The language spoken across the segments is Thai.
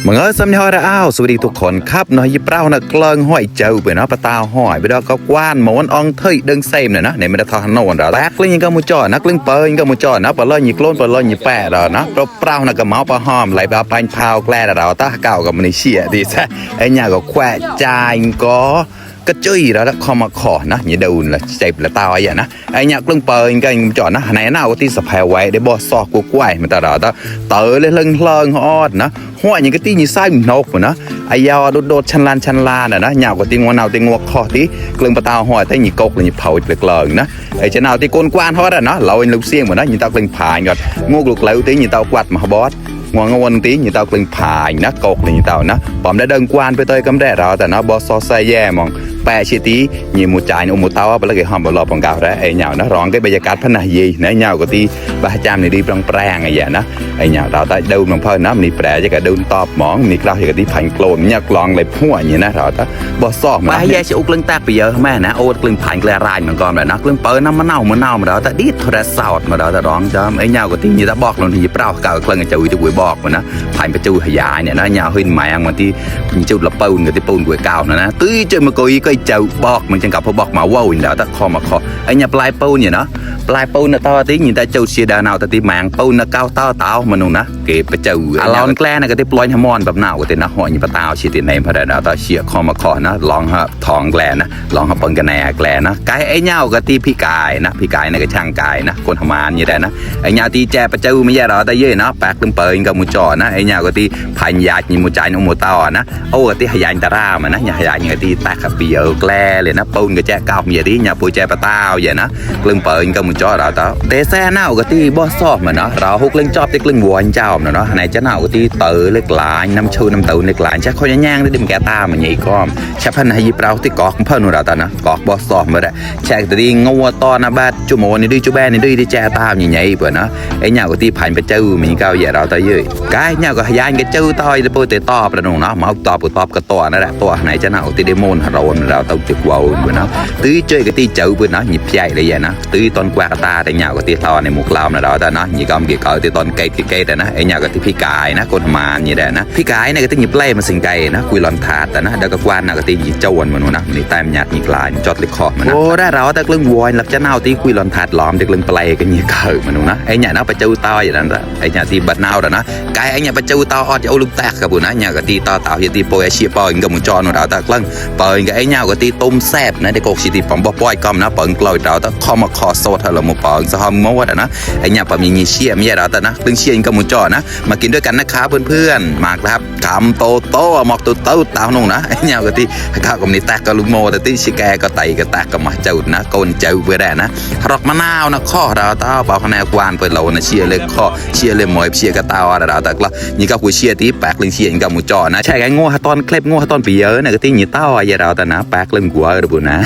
มึงสำยอระอ้าวสวัสดีทุกคนครับน้อยยิบเป้านะกลางห้อยเจ้าไปเนาะปลาตาห้อยไปดอกก็กว้านหมอนองเทยดึงเซมเนี่ยนะในมันจะทอนโน่นแรกเล่นยังก็มูจ่อนักเล่นเปิงก็มูจ่อนะปลาเล่นยิกล้นปลาเล่นยิแปะนะปลาเป้านะก็เมาปลาหอมไหลปลาปันพาวแกล้เราตาเก่ากับมันเชี่ยดีซะไอ้เนี่ยก็แขวะจายก็ก็จุ้ยแล้วคอมาขอนะอย่าดูละเจ็บละตาไอ้นะไอ้เนี่ยกลึงเปิงก็ยังจ่อนะไหนหน้าก็ที่สะพายไว้ได้บ่ซอกกูกล้วยมันตลอดตาเต๋อเลยเลิงฮอดนะหัวอย่างก็ตีนี่ไส้นกนะไอ้ยาวโดดชันลานนะหยาบก็ตีงัวเนาตีงัวคอที่กลึงปลาตาหัวแต่นี่กกเลยนี่เผาเปลือกนะไอ้เจ้าเนาตีโกนกวานฮอดนะเราเองลูกเสียงเหมือนนะนี่ตากลึงผายก่อนงูลูกเหลวตีนี่ตากวัดมาบอสงัวงวนตีนี่ตากลึงผายนะกกเลยนี่ตานะผมได้เดินกวานไปเตยกำแดดเราแต่นะบอสซอใส่แย่มองแปะชีตีนี่มูจ่ายนี่มูเต้าไปแล้วก็หอมบอลปังกาวได้ไอ้เหยานะร้องcáiบรรยากาศพนักยีนะเหยาก็ตีบาจามนี่ดีปรังแปรงไอ้นะไอ้เหยาเราได้ดูน้องเพิ่นนะมีแปรจะก็ดูตอบหมองมีกล้าจะก็ตีพันโกลนเนี่ยกลองเลยหัวอย่างนี้นะเราได้บอสซอกมาแย่ชิอุกลึงแตกไปเยอะแม่นะโอ้กลึงผ่านกระไรเหมือนกันแบบนะกลึงเปิดน้ำมะนาวมาเราแต่ดีโทรศัพท์มาเราแต่ร้องจำไอ้เหยาก็ตีนี่ถ้าบอกเราที่เปล่าเก่ากลึงจะวิ่งจะวิ่งบอกมันนะผ่านไปจูขยายเนี่ยนะเหยาขึ้นหมายอังมันที่มีจุดละปูนกับที่ปูนกุ้ยเก่านะตื้อเจอมากุยก็จะบอกมันจังกับพอบอกมาว่าวิ่งแล้วแต่คอมาคอไอ้เนี่ยปลายปูนเนี่ยเนาะปลายปูนน่ะต่อที่nhìn ta châu xia đà nào taที่แมงปูนน่ะก้าวต้ามันนู่นนะเก็บไปเจอลองแกล้นะก็ที่ปล่อยฮอร์โมนแบบหนาวก็ที่นะหัวนี่ปลาตาวชีติในพระเดชตาเชี่ยคอมาคอนะลองฮะทองแกล้นะลองฮะเปิงกันแหนแกล้นะไก่ไอ้เน่าก็ที่พี่กายนะพี่กายเนี่ยก็ช่างกายนะคนทำงานอย่างไรนะไอ้เน่าที่แจไปเจอไม่ใช่เราแต่เยอะนะแปลกตึงเปิงกับมูจอนะไอ้เน่าก็ที่พันยาจิมูใจนุ่มมูตานะโอ้ก็ที่หายานตารามันนะหายานอย่างที่แตกขับเปียวแกล้เลยนะปูนก็แจก้าวอย่างที่เนี่ยปูแจปลาตาวอย่างนะกลึงเปิงกับมูจอเราต่อเตะแซ่เน่าก็ที่บ่อซอบมันเนาะเราฮุกเล่นจอบที่กลึงวัวเจ้าเนาะไหนจะเน่าก็ที่เต๋อเล็กหลายน้ำชูน้ำเต๋อเล็กหลายชักเขาย่างได้ดิมแกตามันใหญ่ก้อมชักพันให้ยิบเราที่กอกเพิ่นเราตานะกอกบ่อซอบมาได้แช่แต่ดีงัวตอนนะบ้านจุโมนี่ด้วยจุแบนี่ด้วยที่แจตาใหญ่ๆเปิดเนาะไอ้เน่าก็ที่ผ่านไปเจอมีเก้าใหญ่เราตาเยอะกายเน่าก็ยานก็เจอต่อยจะเปิดเตะตอบประนงเนาะมาตอบกับตัวนั่นแหละตัวไหนจะเน่าที่ได้โมนเราต้องติดวาวเปิดเนาะตื้อเจอก็ที่เจอเปิดเนาะหยิบใหญ่เลยนะตื้อตอนกวากตาแต่เน่าก็ที่ตอนในหมู่เรานะเราแต่เนาะยี่กอมกี่เก่าที่ตอนไก่แต่นะไอ้เน่าก็ที่พี่กายนะคนมาอย่างนี้นะพี่กายเนี่ยก็ที่หยิบไล่มาสิงไก่นะคุยหลอนถาดแต่นะเด็กก็กวานนะก็ที่หยิบเจ้าวันมันนะนี่ตามหยาดหยิบลายจอดเล็กขอบมันนะโอ้ได้เราแต่กลึงวอยหลับจะเน่าที่คุยหลอนถาดล้อมเด็กกลึงปลายกันยี่เก่ามันนะไอ้เนี่ยนะไปเจ้าต่ออย่างนั้นละไอ้เนี่ยที่บัดเน่าแต่นะกายไอ้เนี่ยไปเจ้าต่ออดจะเอาลูกแตกกับบุญนะเนี่ยก็ที่ต่อเต่าอย่างที่โปรยเชียปอยกับมุจรเราแต่กลึงปอยกับไอ้เนี่ยก็ที่ต้มแซ่บนะเด็กกชีที่ผมบอกปอยกอมนะปอยกลอยเราแต่ข้อมาคอโซ่ถ้าเราหมดปอยจะหอมม้วนนะไอ้เนี่ยปอยมีเชี่ยไม่ใช่เราแต่นะกลึงเชี่ยกับมุจรนะมากินด้วยกันนะครับเพื่อนๆมาครับคำโตหมอกโตเต่าหนุ่งนะไอ้เนี่ยก็ที่ข้าวกับนี่แตกกับลูกโมแต่ที่ชิแกก็ไตก็แตกกับมาเจ้านะโกนเจ้าเพื่อได้นะรอกมะนาวนะข้อเราเต่าเปล่าคะแนนกวานเปิดเรานะเชียร์เลยข้อเชียร์เลยหมอยเชียร์กับเต่าเราแต่ก็นี่ก็คุยเชียร์ที่แปลกเรื่องเชียร์กับมุจรนะใช่ไงโง่ตอนเคล็บโง่ตอนปีเยอะนะก็ที่นี่เต่าอะไรเราแต่นะแปลกเรื่องหัวระบุนะ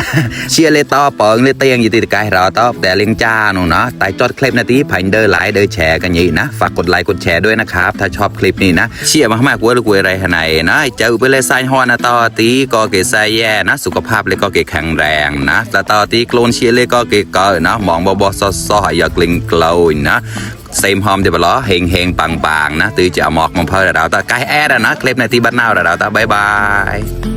เชียร์เลยเต่าเปิงเลยเตียงอยู่ที่กายเราเต่าแต่เลี้ยงจ้าหนุ่งนะแต่จอดเคล็บนาทีผ่านเดินไลค์เดินแชร์กันยี่นะฝากกดไลค์กดแชร์ด้วยนะครับถ้าชอบคลิปนี้นะเชียร์มากๆว่าลูกอะไรไหนนะเจอไปเลยไซฮอนะต่อตีก็เกศไซแย่นะสุขภาพเลยก็เกแข็งแรงนะแต่ต่อตีโกลนเชียร์เลยก็เกเกอนะมองบอซออย่ากลิ้งเกลานะเซมหอมเดี๋ยวล้อเฮงปังนะตื่นจะหมอกมันเพลิดเราแต่ไกลแอดนะคลิปในที่บ้านนาวเราแต่บาย